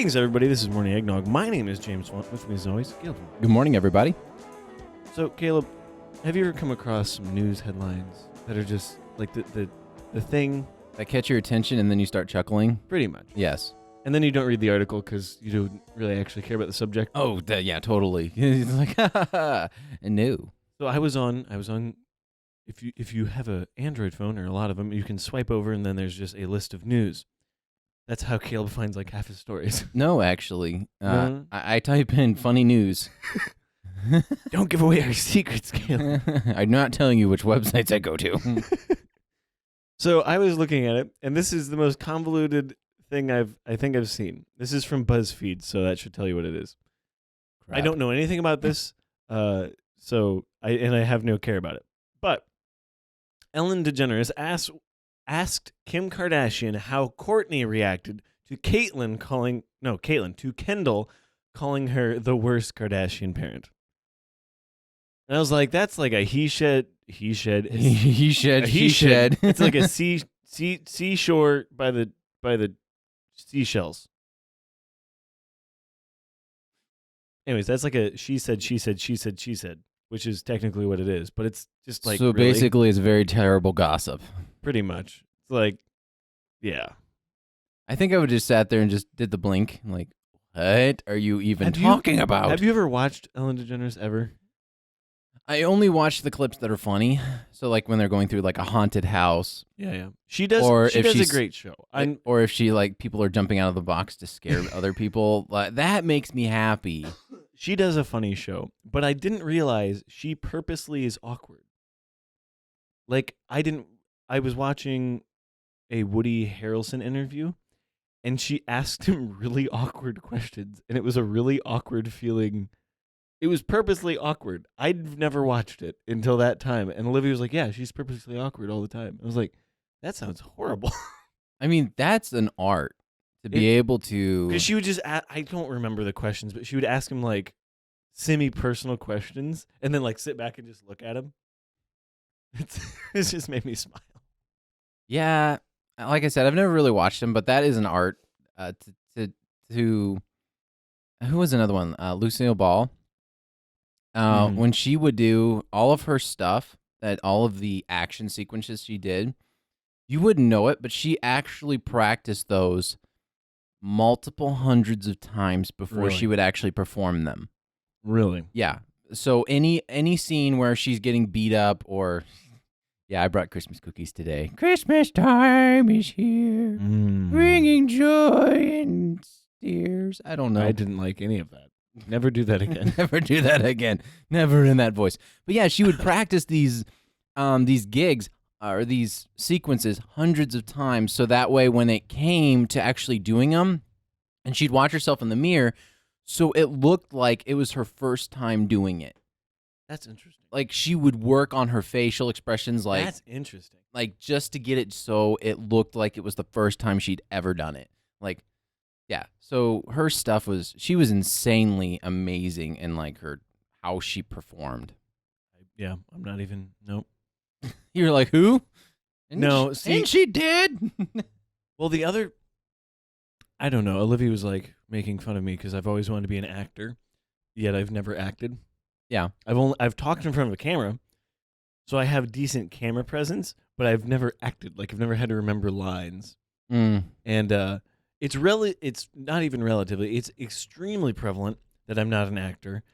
Greetings, everybody. This is Morning Eggnog. My name is James. With me, as always, Caleb. Good morning, everybody. So, Caleb, have you ever come across some news headlines that are just like the thing? That catch your attention and then you start chuckling? Pretty much. Yes. And then you don't read the article because you don't really actually care about the subject. Oh, yeah, totally. It's like, no. So I was on. If you have an Android phone or a lot of them, you can swipe over and then there's just a list of news. That's how Caleb finds like half his stories. No, actually. No? I type in funny news. Don't give away our secrets, Caleb. I'm not telling you which websites I go to. So I was looking at it, and this is the most convoluted thing I think I've seen. This is from BuzzFeed, so that should tell you what it is. Crap. I don't know anything about this, so I have no care about it. But Ellen DeGeneres asked Kim Kardashian how Kourtney reacted to Kendall calling her the worst Kardashian parent. And I was like, that's like a he shed. It's like a seashore by the seashells. Anyways, that's like a she said, which is technically what it is, but it's just like so really, basically it's very terrible gossip. pretty much. It's like, yeah. I think I would just sat there and just did the blink. Like, what are you even talking about? Have you ever watched Ellen DeGeneres ever? I only watch the clips that are funny. So like when they're going through like a haunted house. Yeah. She does. Or she if does a she's- great show. Or if she like people are jumping out of the box to scare other people. Like, that makes me happy. She does a funny show, but I didn't realize she purposely is awkward. Like I was watching a Woody Harrelson interview, and she asked him really awkward questions, and it was a really awkward feeling. It was purposely awkward. I'd never watched it until that time, and Olivia was like, "Yeah, she's purposely awkward all the time." I was like, "That sounds horrible." I mean, that's an art to be able to. Because she would just, I don't remember the questions, but she would ask him like semi-personal questions, and then like sit back and just look at him. It just made me smile. Yeah, like I said, I've never really watched them, but that is an art. Who was another one? Lucille Ball. When she would do all of her stuff, all of the action sequences she did, you wouldn't know it, but she actually practiced those multiple hundreds of times before she would actually perform them. Really? Yeah. So any scene where she's getting beat up or, yeah, I brought Christmas cookies today. Christmas time is here, bringing joy and tears. I don't know. I didn't like any of that. Never do that again. Never do that again. Never in that voice. But yeah, she would practice these gigs or these sequences hundreds of times, so that way when it came to actually doing them, and she'd watch herself in the mirror, so it looked like it was her first time doing it. That's interesting. Like she would work on her facial expressions, like that's interesting. Like just to get it so it looked like it was the first time she'd ever done it. Like, yeah. So her stuff she was insanely amazing in like how she performed. Yeah, I'm not even. Nope. You're like, who? No, and she did. Well, the other, I don't know. Olivia was like making fun of me because I've always wanted to be an actor, yet I've never acted. Yeah, I've talked in front of a camera, so I have decent camera presence, but I've never acted. Like I've never had to remember lines. And it's not even relatively. It's extremely prevalent that I'm not an actor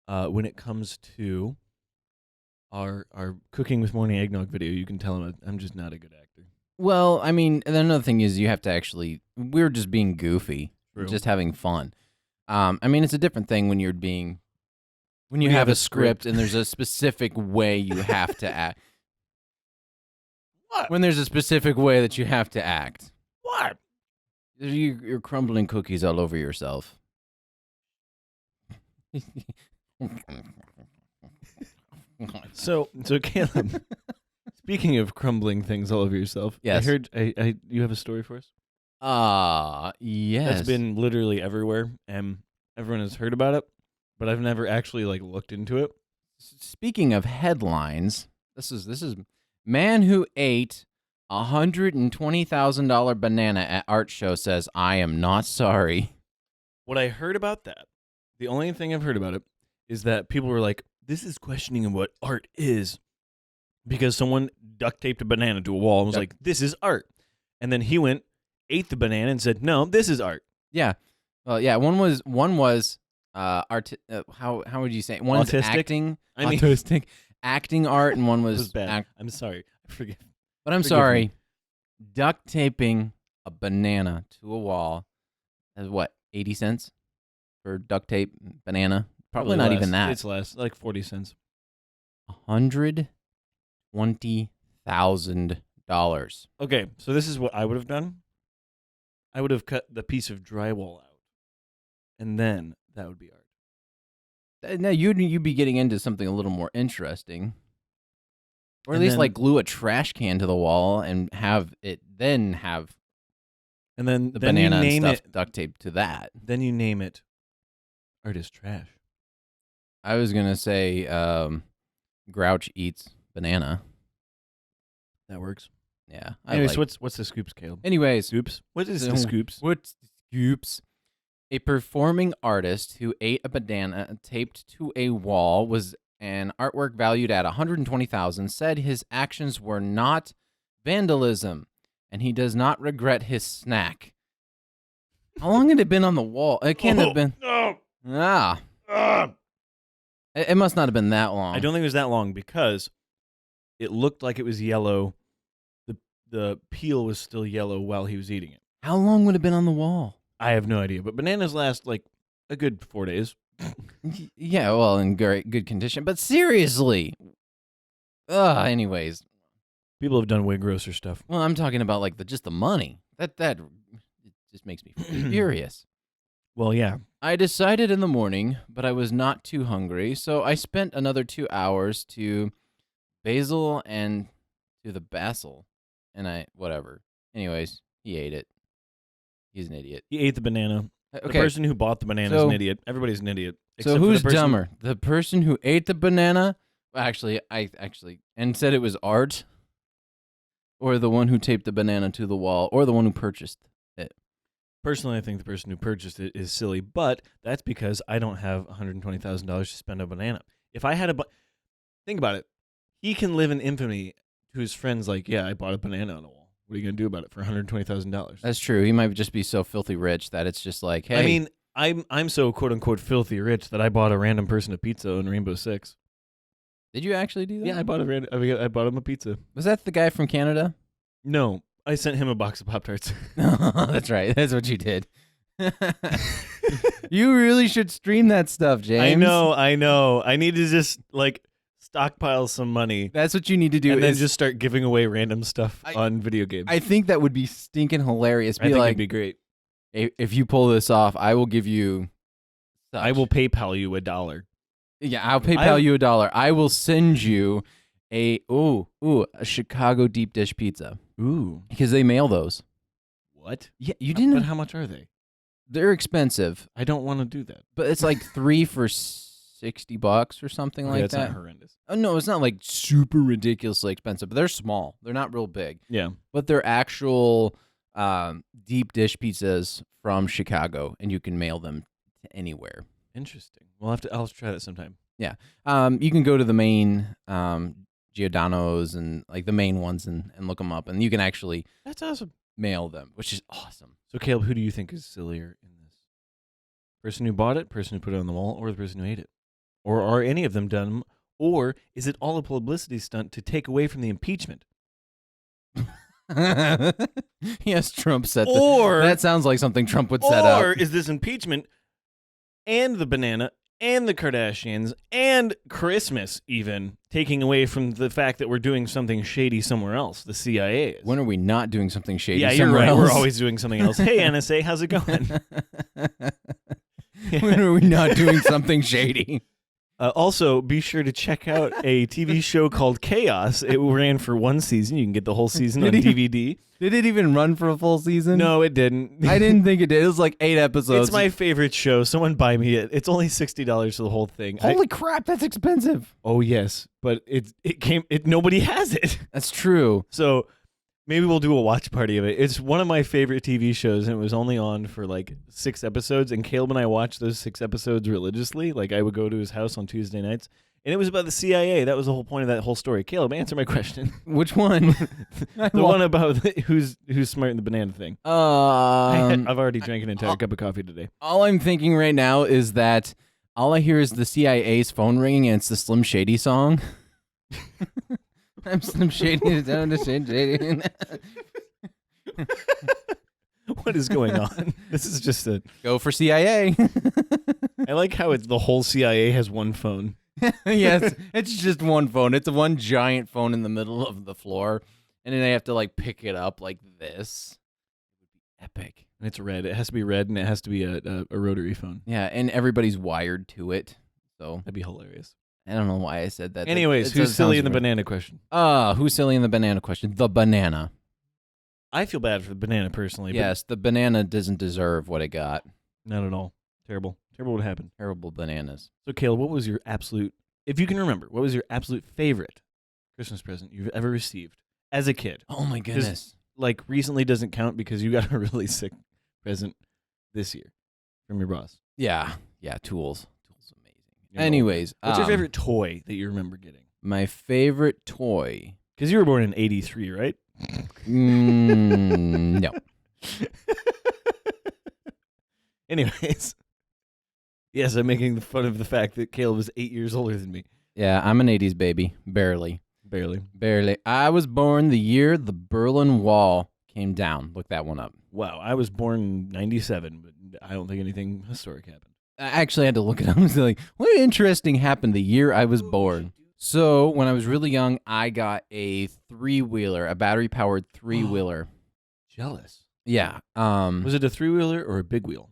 when it comes to our Cooking with Morning Eggnog video. You can tell I'm just not a good actor. Well, I mean, another thing is you have to actually. We're just being goofy, True. Just having fun. I mean, it's a different thing when you're being. When you have a script and there's a specific way you have to act. What? When there's a specific way that you have to act. What? You're crumbling cookies all over yourself. So Caleb, speaking of crumbling things all over yourself, yes. I heard you have a story for us? Yes. That's been literally everywhere, and everyone has heard about it, but I've never actually like looked into it. Speaking of headlines, this is man who ate $120,000 banana at art show says, "I am not sorry." What I heard about that, the only thing I've heard about it, is that people were like, this is questioning of what art is. Because someone duct taped a banana to a wall and was like, this is art. And then he went, ate the banana and said, no, this is art. Yeah. Well, yeah, one was how would you say it? One's autistic? Acting. Autistic. Acting art, and one was bad. I'm sorry. Forgive. But I'm sorry. Duct taping a banana to a wall is what, 80 cents for duct tape banana? Probably not less. even that. It's less, like 40 cents. $120,000. Okay, so this is what I would have done. I would have cut the piece of drywall out, and then that would be art. Now you'd be getting into something a little more interesting, or at And least then- like glue a trash can to the wall and have and the then banana you and name stuff it. duct taped to that. Then you name it. Art is trash. I was gonna say Grouch eats banana. That works. Yeah. Anyways, what's the scoops, Caleb? Anyways, Scoops. What is So- the scoops? what's the scoops? A performing artist who ate a banana taped to a wall was an artwork valued at $120,000. Said his actions were not vandalism, and he does not regret his snack. How long had it been on the wall? It can't have been. No. It must not have been that long. I don't think it was that long because it looked like it was yellow. The peel was still yellow while he was eating it. How long would it have been on the wall? I have no idea, but bananas last like a good 4 days. Yeah, well, in good condition. But seriously. Anyways. People have done way grosser stuff. Well, I'm talking about like just the money. That it just makes me furious. Well, yeah. I decided in the morning, but I was not too hungry, so I spent another 2 hours to basil and to the basil, and whatever. Anyways, he ate it. He's an idiot. He ate the banana. Okay. The person who bought the banana is an idiot. Everybody's an idiot. So who's dumber? The person who ate the banana? Actually, and said it was art, or the one who taped the banana to the wall, or the one who purchased it. Personally, I think the person who purchased it is silly, but that's because I don't have $120,000 to spend on a banana. If I had think about it. He can live in infamy to his friends like, yeah, I bought a banana on a wall. What are you going to do about it for $120,000? That's true. He might just be so filthy rich that it's just like, hey. I mean, I'm so quote unquote filthy rich that I bought a random person a pizza in Rainbow Six. Did you actually do that? Yeah, I bought him a pizza. Was that the guy from Canada? No, I sent him a box of Pop-Tarts. That's right. That's what you did. You really should stream that stuff, James. I know. I need to just like stockpile some money. That's what you need to do. And then just start giving away random stuff on video games. I think that would be stinking hilarious. I think it'd be great. If you pull this off, I will give you such. I will PayPal you $1. Yeah, I'll PayPal you $1. I will send you a Chicago deep dish pizza. Ooh. Because they mail those. What? Yeah, you didn't. But how much are they? They're expensive. I don't want to do that. But it's like 3 for $60 or something like that's that. Not horrendous. Oh no, it's not like super ridiculously expensive, but they're small. They're not real big. Yeah. But they're actual deep dish pizzas from Chicago, and you can mail them to anywhere. Interesting. I'll have to try that sometime. Yeah. You can go to the main Giordano's and like the main ones and look them up, and you can actually That's awesome. mail them, which is awesome. So Caleb, who do you think is sillier in this? Person who bought it, person who put it on the wall, or the person who ate it? Or are any of them done? Or is it all a publicity stunt to take away from the impeachment? Yes, Trump said that. Or That sounds like something Trump would set up. Or is this impeachment and the banana and the Kardashians and Christmas even taking away from the fact that we're doing something shady somewhere else? The CIA is. When are we not doing something shady? Yeah, you're somewhere right. else? We're always doing something else. Hey, NSA, how's it going? When are we not doing something shady? Also, be sure to check out a TV show called Chaos. It ran for 1 season. You can get the whole season on DVD. Did it even run for a full season? No, it didn't. I didn't think it did. It was like 8 episodes. It's my favorite show. Someone buy me it. It's only $60 for the whole thing. Holy crap, that's expensive. Oh yes, but nobody has it. That's true. So Maybe we'll do a watch party of it. It's one of my favorite TV shows, and it was only on for like 6 episodes. And Caleb and I watched those 6 episodes religiously. Like I would go to his house on Tuesday nights, and it was about the CIA. That was the whole point of that whole story. Caleb, answer my question. Which one? The one about who's smart in the banana thing. I've already drank an entire cup of coffee today. All I'm thinking right now is that all I hear is the CIA's phone ringing, and it's the Slim Shady song. I'm Slim Shady, down to Shady. What is going on? This is just a Go for CIA. I like how the whole CIA has one phone. Yes, it's just one phone. It's one giant phone in the middle of the floor, and then they have to like pick it up like this. It would be epic. And it's red. It has to be red, and it has to be a rotary phone. Yeah, and everybody's wired to it, so That'd be hilarious. I don't know why I said that. Anyways, who's silly in the banana question? Who's silly in the banana question? The banana. I feel bad for the banana personally. Yes, the banana doesn't deserve what it got. Not at all. Terrible. Terrible what happened. Terrible bananas. So, Caleb, what was your absolute, if you can remember, what was your absolute favorite Christmas present you've ever received as a kid? Oh, my goodness. Like, recently doesn't count because you got a really sick present this year from your boss. Yeah, tools. Tools amazing. You're Anyways. what's your favorite toy that you remember getting? My favorite toy. Because you were born in 83, right? No. Anyways. Yes, I'm making fun of the fact that Caleb is 8 years older than me. Yeah, I'm an 80s baby. Barely. I was born the year the Berlin Wall came down. Look that one up. Wow, I was born in 97, but I don't think anything historic happened. I actually had to look it up and say, like, what interesting happened the year I was born? So, when I was really young, I got a 3-wheeler, a battery-powered 3-wheeler. Jealous. Yeah. Was it a 3-wheeler or a big wheel?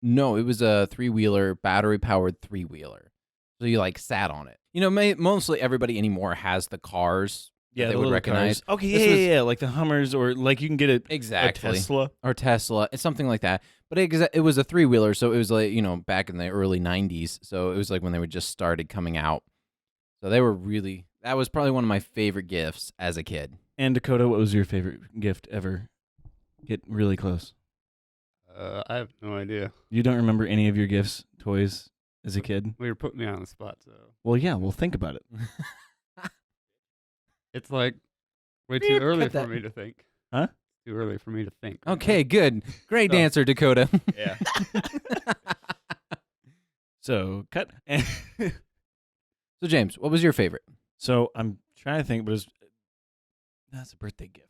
No, it was a 3-wheeler, battery-powered 3-wheeler. So you like sat on it. You know, mostly everybody anymore has the cars. Yeah, they would recognize. Cars. Okay, yeah, like the Hummers, or like you can get a exactly Tesla or Tesla. It's something like that. But it was a 3-wheeler, so it was like, you know, back in the early 90s. So it was like when they were just started coming out. So they were really. That was probably one of my favorite gifts as a kid. And Dakota, what was your favorite gift ever? Get really close. I have no idea. You don't remember any of your gifts, toys, as a kid? Well, you're putting me on the spot, so. Well, yeah, we'll think about it. It's like way too early cut that. for me to think. Huh? Too early for me to think. Okay, good. Great So- answer, Dakota. Yeah. So, cut. So, James, what was your favorite? So, I'm trying to think, but that's a birthday gift.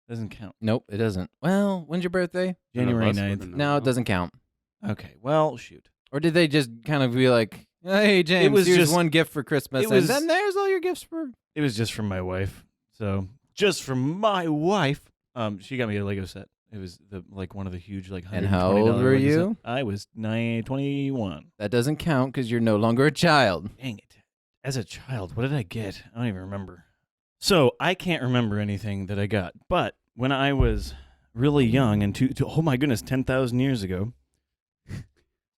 Doesn't count. Nope, it doesn't. Well, when's your birthday? January None of us 9th. would've No, it known. doesn't count. Okay, well, shoot. Or did they just kind of be like, hey, James, was here's just- one gift for Christmas, it was- and then there's all your gifts for... It was just from my wife. So, just from my wife. She got me a Lego set. It was one of the huge And how old $120 were Lego you? set. I was 21. That doesn't count because you're no longer a child. Dang it. As a child, what did I get? I don't even remember. So, I can't remember anything that I got. But when I was really young, and oh my goodness, 10,000 years ago,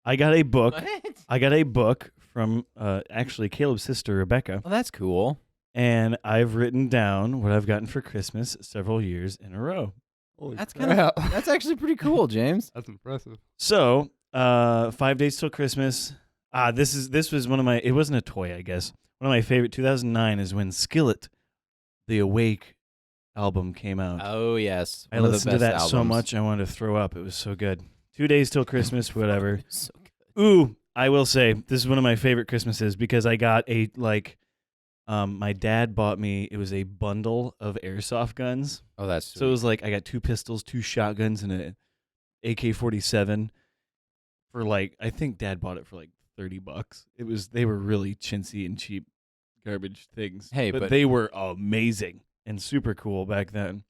I got a book. What? I got a book from actually Caleb's sister, Rebecca. Well, that's cool. And I've written down what I've gotten for Christmas several years in a row. Holy That's crap. That's actually pretty cool, James. That's impressive. So, 5 days till Christmas. This was one of my, it wasn't a toy, I guess. One of my favorite, 2009, is when Skillet, the Awake album, came out. Oh, yes. I One of the listened to best that so albums. much I wanted to throw up. It was so good. 2 days till Christmas, whatever. So good. Ooh, I will say, this is one of my favorite Christmases because I got my dad bought me, it was a bundle of airsoft guns. Oh, that's sweet. So it was like I got 2 pistols, 2 shotguns, and a AK-47 for I think Dad bought it for $30. They were really chintzy and cheap garbage things. Hey, but but- they were amazing and super cool back then.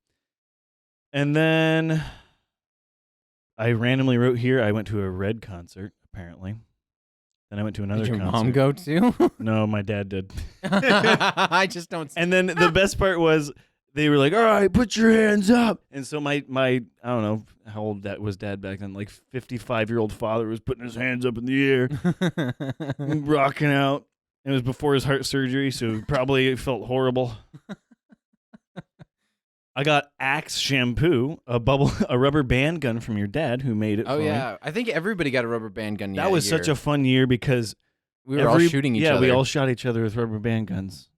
And then I randomly wrote here I went to a Red concert, apparently. Then I went to another Did your concert. mom go too? No, my dad did. I just don't. And then the best part was they were like, "All right, put your hands up." And so my I don't know how old that was Dad back then, 55-year-old father was putting his hands up in the air, rocking out. It was before his heart surgery, so probably it felt horrible. I got Axe shampoo, a rubber band gun from your dad who made it. Oh for me. yeah, I think everybody got a rubber band gun. That was such a fun year because we were all shooting each other. Yeah, we all shot each other with rubber band guns.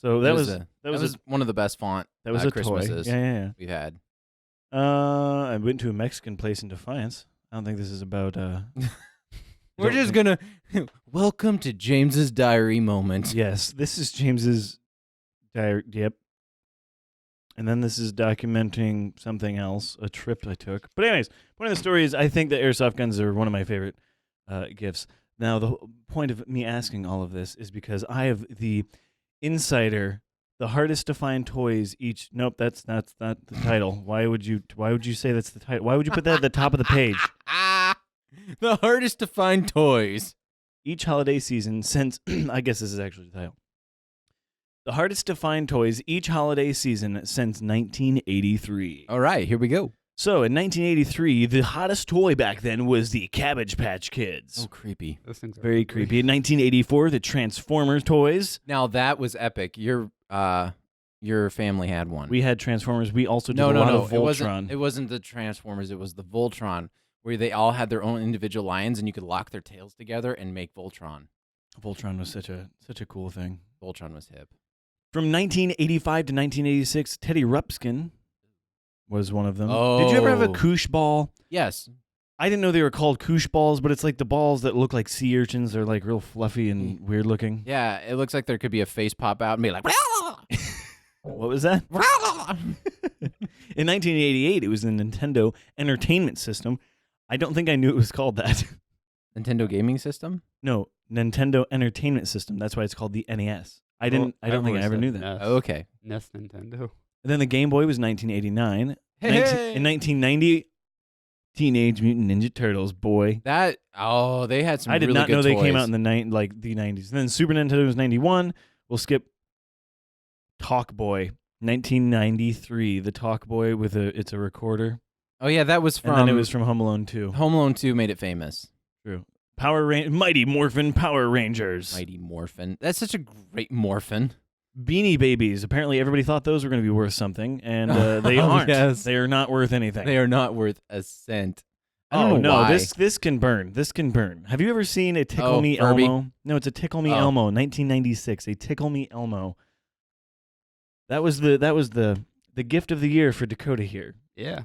So that was one of the best that was a Christmases toy. Yeah. we've had. I went to a Mexican place in Defiance. I don't think this is about. We're just gonna welcome to James's diary moment. Yes, this is James's diary. Yep. And then this is documenting something else, a trip I took. But anyways, point of the story is I think that airsoft guns are one of my favorite gifts. Now, the point of me asking all of this is because I have the insider, the hardest to find toys each. Nope, that's not the title. Why would you say that's the title? Why would you put that at the top of the page? The hardest to find toys. Each holiday season since, I guess this is actually the title. The hardest to find toys each holiday season since 1983. All right, here we go. So in 1983, the hottest toy back then was the Cabbage Patch Kids. Oh, creepy. Those things are Very ugly. creepy. In 1984, the Transformers toys. Now that was epic. Your family had one. We had Transformers. We also did no, a lot no. of Voltron. It wasn't the Transformers. It was the Voltron, where they all had their own individual lines, and you could lock their tails together and make Voltron. Voltron was such a cool thing. Voltron was hip. From 1985 to 1986, Teddy Ruxpin was one of them. Oh. Did you ever have a koosh ball? Yes. I didn't know they were called koosh balls, but it's like the balls that look like sea urchins. They're like real fluffy and weird looking. Yeah, it looks like there could be a face pop out and be like, What was that? In 1988, it was the Nintendo Entertainment System. I don't think I knew it was called that. Nintendo gaming system? No, Nintendo Entertainment System. That's why it's called the NES. I don't think I ever knew that. NES. Oh, okay. NES Nintendo. And then the Game Boy was 1989. Hey! In 1990, Teenage Mutant Ninja Turtles, boy. They had some I did really not good know they toys. came out in the 90s. And then Super Nintendo was 91. We'll skip Talk Boy, 1993. The Talk Boy it's a recorder. Oh yeah, that was from And then it was from Home Alone 2. Home Alone 2 made it famous. True. Mighty Morphin Power Rangers. Mighty Morphin. That's such a great Morphin. Beanie Babies. Apparently everybody thought those were going to be worth something, and they Oh, aren't. yes. They are not worth anything. They are not worth a cent. I Oh don't know no, why. this can burn. This can burn. Have you ever seen a Tickle Oh, Me Furby? Elmo? No, it's a Tickle Me Oh. Elmo, 1996. A Tickle Me Elmo. That was the gift of the year for Dakota here. Yeah.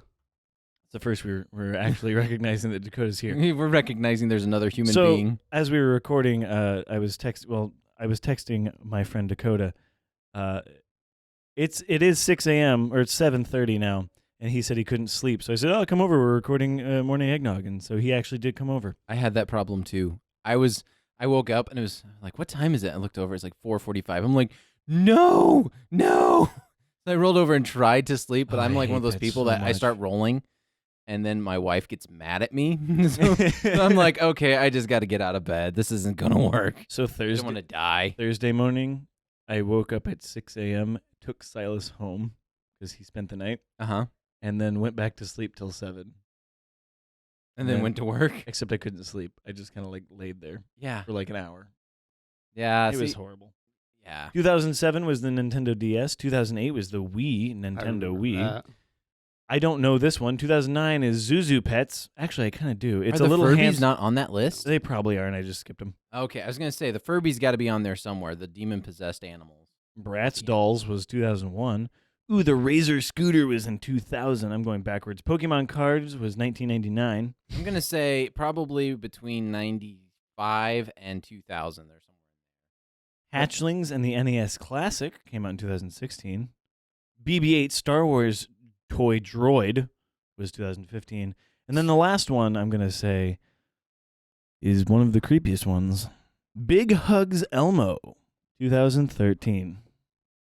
It's the first we're actually recognizing that Dakota's here. We're recognizing there's another human So being. as we were recording, I was texting my friend Dakota. It is 6 a.m. or it's 7:30 now, and he said he couldn't sleep. So I said, "Oh, come over. We're recording Morning Eggnog," and so he actually did come over. I had that problem too. I woke up and it was like, what time is it? I looked over. It's like 4:45. I'm like, no. So I rolled over and tried to sleep, but Oh, I'm I like one of hate those that people so that I much. start rolling, and then my wife gets mad at me. So I'm like, okay, I just got to get out of bed. This isn't gonna work. So I don't want to die. Thursday morning, I woke up at 6 a.m., took Silas home because he spent the night, and then went back to sleep till 7. And then went to work. Except I couldn't sleep. I just kind of like laid there Yeah. for like an hour. Yeah. It was horrible. Yeah. 2007 was the Nintendo DS. 2008 was the Wii, I Nintendo remember Wii. that. I don't know this one. 2009 is Zuzu Pets. Actually, I kind of do. It's Are a the little Furbies not on that list? They probably are, and I just skipped them. Okay, I was gonna say the Furbies got to be on there somewhere. The demon possessed animals. Bratz Dolls was 2001. Ooh, the Razor Scooter was in 2000. I'm going backwards. Pokemon Cards was 1999. I'm gonna say probably between 95 and 2000. There's somewhere. Hatchlings and the NES Classic came out in 2016. BB-8 Star Wars Toy Droid was 2015. And then the last one I'm going to say is one of the creepiest ones. Big Hugs Elmo, 2013.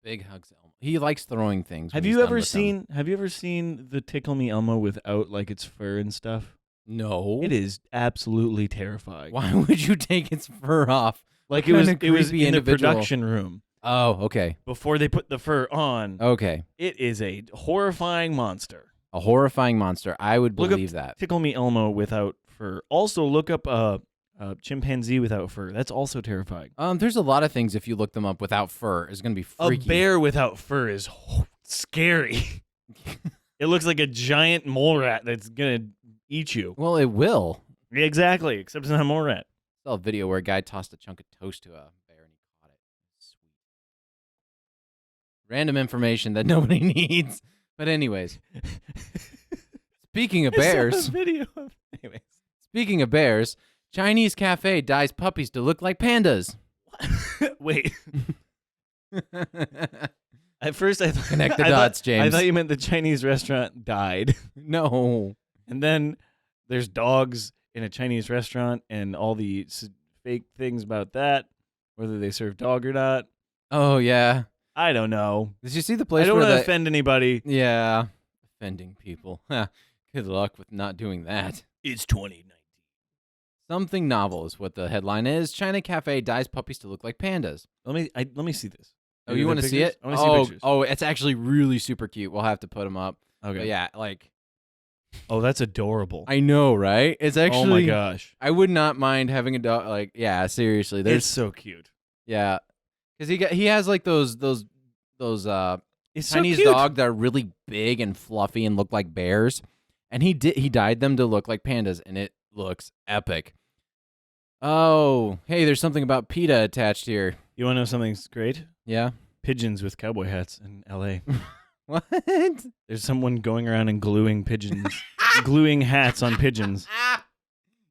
Big hugs, Elmo. He likes throwing things. when Have he's you done ever with them. seen the Tickle Me Elmo without like its fur and stuff? No. It is absolutely terrifying. Why would you take its fur off? Like What it kind was of creepy in the individual? production room Oh, okay. before they put the fur on. Okay. It is a horrifying monster. A horrifying monster. I would Look up believe that. Tickle Me Elmo without fur. Also, look up a chimpanzee without fur. That's also terrifying. There's a lot of things if you look them up without fur is gonna be freaky. A bear without fur is scary. It looks like a giant mole rat that's gonna eat you. Well, it will. Exactly, except it's not a mole rat. I saw a video where a guy tossed a chunk of toast to a bear and he caught it. Sweet. Random information that nobody needs. But anyways, speaking of bears, I saw a video of, anyways. Speaking of bears, Chinese cafe dyes puppies to look like pandas. Wait. At first, I thought Connect the dots, James. I thought you meant the Chinese restaurant died, No. and then there's dogs in a Chinese restaurant, and all the fake things about that, whether they serve dog or not. Oh, yeah. I don't know. Did you see the place I don't where want to offend anybody. Yeah. Offending people. Good luck with not doing that. It's 2019. Something novel is what the headline is. China cafe dyes puppies to look like pandas. Let me see this. Oh, you want to see it? I want to see pictures. Oh, it's actually really super cute. We'll have to put them up. Okay. But yeah, like. Oh, that's adorable. I know, right? It's actually. Oh my gosh. I would not mind having a dog. Like, yeah, seriously. It's so cute. Yeah, because he has like those It's Chinese so cute. dog that are really big and fluffy and look like bears, and he dyed them to look like pandas, and it looks epic. Oh, hey, there's something about PETA attached here. You want to know something's great? Yeah. Pigeons with cowboy hats in L.A. What? There's someone going around and gluing pigeons, gluing hats on pigeons.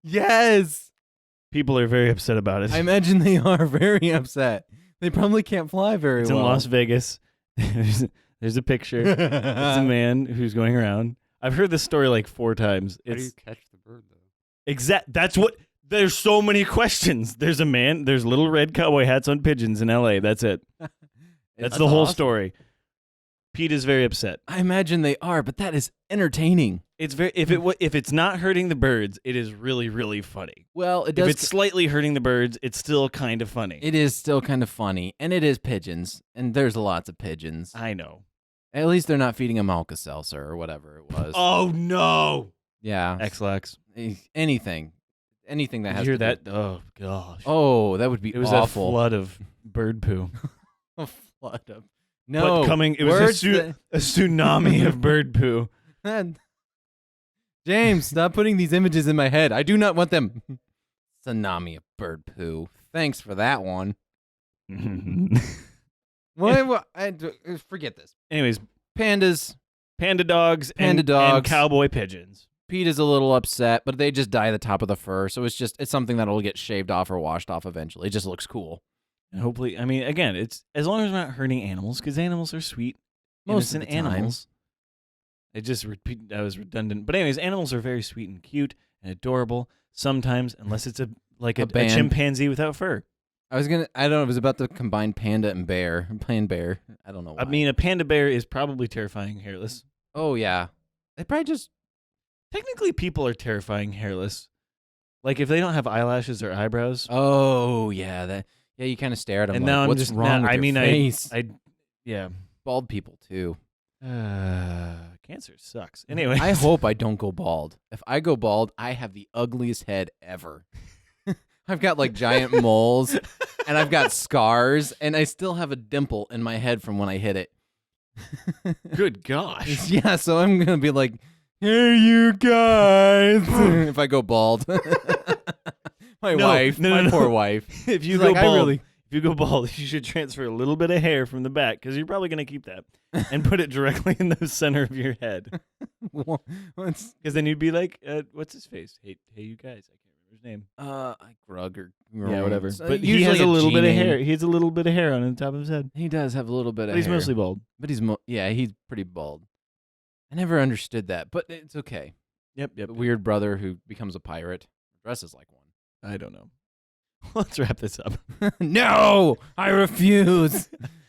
Yes. People are very upset about it. I imagine they are very upset. They probably can't fly very It's well. in Las Vegas. There's a picture. It's a man who's going around. I've heard this story like 4 times. How do you catch the bird, though? That's what. There's so many questions. There's a man. There's little red cowboy hats on pigeons in L.A. That's it. That's the whole awesome. story. Pete is very upset. I imagine they are, but that is entertaining. It's very if it's not hurting the birds, it is really really funny. Well, it If does. it's slightly hurting the birds, it's still kind of funny. It is still kind of funny, and it is pigeons, and there's lots of pigeons. I know. At least they're not feeding them Alka-Seltzer or whatever it was. Oh no! Yeah, X-Lax. anything that Did has. you hear to that? Oh gosh. Oh, that would be It was awful. a flood of bird poo. A flood of. No, But it was words a tsunami of bird poo. James, stop putting these images in my head. I do not want them. Tsunami of bird poo. Thanks for that one. Forget this. Anyways, Pandas. panda dogs, Panda and dogs. cowboy pigeons. Pete is a little upset, but they just dye the top of the fur, so it's something that'll get shaved off or washed off eventually. It just looks cool. And hopefully, I mean, again, it's as long as we're not hurting animals, because animals are sweet, Most of innocent the time. animals. I was redundant, but anyways, animals are very sweet and cute and adorable. Sometimes, unless it's a band. chimpanzee without fur. I don't know, it was about to combine panda and bear. Playing bear. I don't know why. I mean, a panda bear is probably terrifying hairless. Oh, yeah. They probably just. Technically, people are terrifying hairless. Like if they don't have eyelashes or eyebrows. Oh, yeah. Yeah, you kind of stare at them. And like, now I'm what's just wrong with your face? Yeah. Bald people too. Cancer sucks. Anyway, I hope I don't go bald. If I go bald, I have the ugliest head ever. I've got like giant moles, and I've got scars, and I still have a dimple in my head from when I hit it. Good gosh. Yeah, so I'm gonna be like, "Hey, you guys!" if I go bald. My poor wife. If you She's go like, bald, I really. if you go bald, you should transfer a little bit of hair from the back because you're probably going to keep that and put it directly in the center of your head. What's Because then you'd be like, what's his face? Hey, you guys, I can't remember his name. Grug or Yeah, whatever. So But he usually has a little bit of G-name. hair. He has a little bit of hair on the top of his head. He does have a little bit of But he's hair. mostly bald. But he's he's pretty bald. I never understood that, but it's okay. Yep. The weird brother who becomes a pirate dresses like one. I don't know. Let's wrap this up. No, I refuse.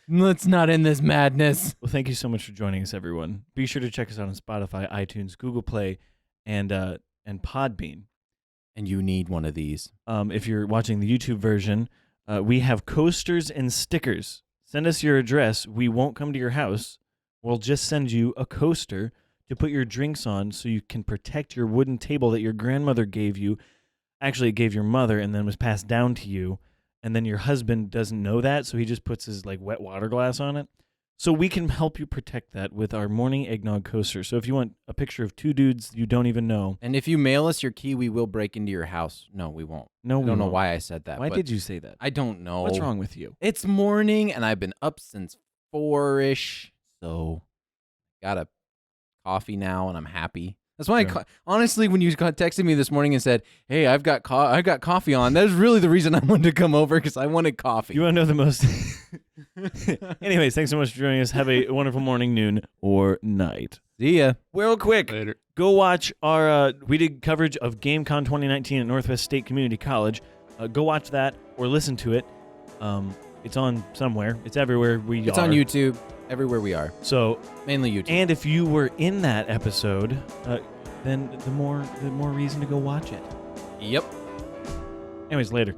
Let's not end this madness. Well, thank you so much for joining us, everyone. Be sure to check us out on Spotify, iTunes, Google Play, and PodBean. And you need one of these. If you're watching the YouTube version, we have coasters and stickers. Send us your address. We won't come to your house. We'll just send you a coaster to put your drinks on so you can protect your wooden table that your grandmother gave you. Actually, it gave your mother and then was passed down to you. And then your husband doesn't know that, so he just puts his like wet water glass on it. So we can help you protect that with our Morning Eggnog coaster. So if you want a picture of two dudes you don't even know. And if you mail us your key, we will break into your house. No, we won't. No, I don't know why I said that. Why did you say that? I don't know. What's wrong with you? It's morning, and I've been up since 4-ish, so got a coffee now, and I'm happy. That's why honestly, when you texted me this morning and said, "Hey, I've got coffee on," that is really the reason I wanted to come over because I wanted coffee. You want to know the most? Anyways, thanks so much for joining us. Have a wonderful morning, noon, or night. See ya. Real quick, Later. go watch our. We did coverage of GameCon 2019 at Northwest State Community College. Go watch that or listen to it. It's on somewhere. It's everywhere It's on YouTube. Everywhere we are. So mainly YouTube. And if you were in that episode, then the more reason to go watch it. Yep. Anyways, later.